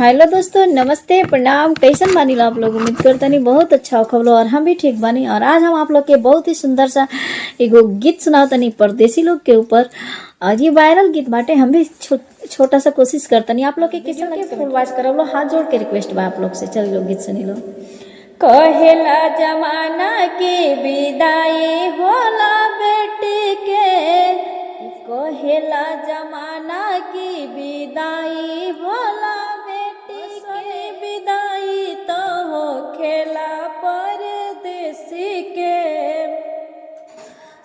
Hello दोस्तों, नमस्ते, प्रणाम। कैसन बानी लो आप लोग? उम्मीद करतनी बहुत अच्छा खबलो और हम भी ठीक बानी। और आज हम आप लोग के बहुत ही सुंदर सा एगो गीत सुनाओ तनी परदेसी लोग के ऊपर। और ये वायरल गीत बाटे। हम भी छोटा सा कोशिश करतनी आप लोग के किसी के फुल वॉच करब लो। हाथ जोड़ के रिक्वेस्ट बा आप लोग से। चल लो गीत सुनी लो। कहेला जमाना की विदाई होला बेटी के, कहेला जमाना की विदाई होला बेटी के, विदाई तो हो खेला परदेसी के।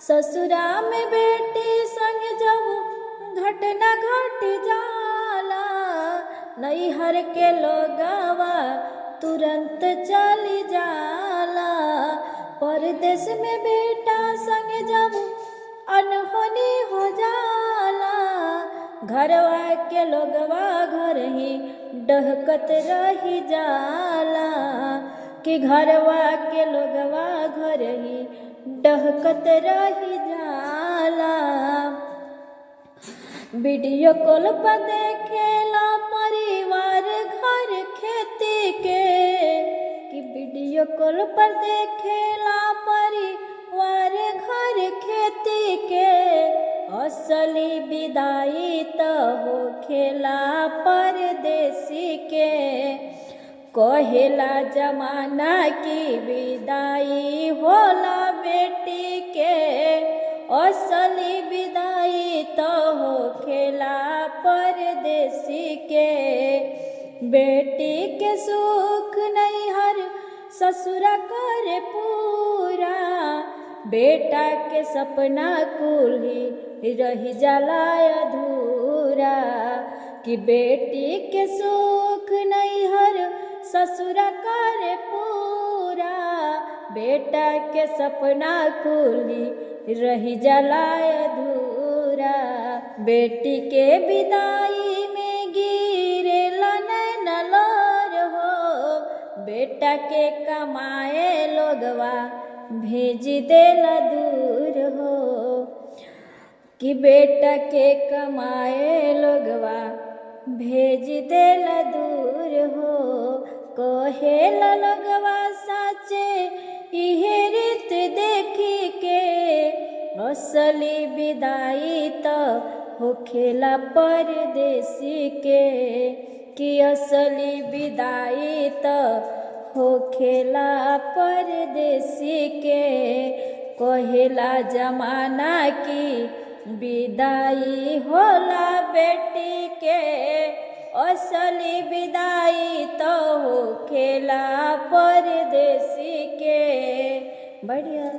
ससुरा में बेटी संग जब घटना घट जाला, नैहर के लोगवा तुरंत चली जाला। परदेश में बेटा संग जब अनहोनी हो जाला, घरवा के लोगवा घर ही डहकत रही जाला। कि घरवा के लोगवा घर ही डहकत रही जाला। वीडियो कॉल पर देखेला परिवार घर खेती के, कि वीडियो कॉल पर देखेला परिवार घर खेती के। असली विदाई तो हो खेला परदेसी के, कहेला जमाना की विदाई होला बेटी के। असली विदाई तो हो खेला परदेसी के। बेटी के सुख नैहर ससुरा करे पूरा, बेटा के सपना कुल्ही रही जाला अधूरा। कि बेटी के सुख नैहर ससुरा करे पूरा, बेटा के सपना कुल्ही रही जाला अधूरा। बेटी के विदाई में गिरेला नैन लोर हो, बेटा के कमाए लोगवा भेज देला दूर हो। कि बेटा के कमाए लोगवा भेज देला दूर हो। कहेला लोगवा साचे इहे रीत देखी के, असली विदाई तो होखेला परदेसी के। कि असली विदाई तो होखेला परदेसी के, कहेला जमाना की विदाई होला बेटी के। असली विदाई तो होखेला परदेसी के। बढ़िया।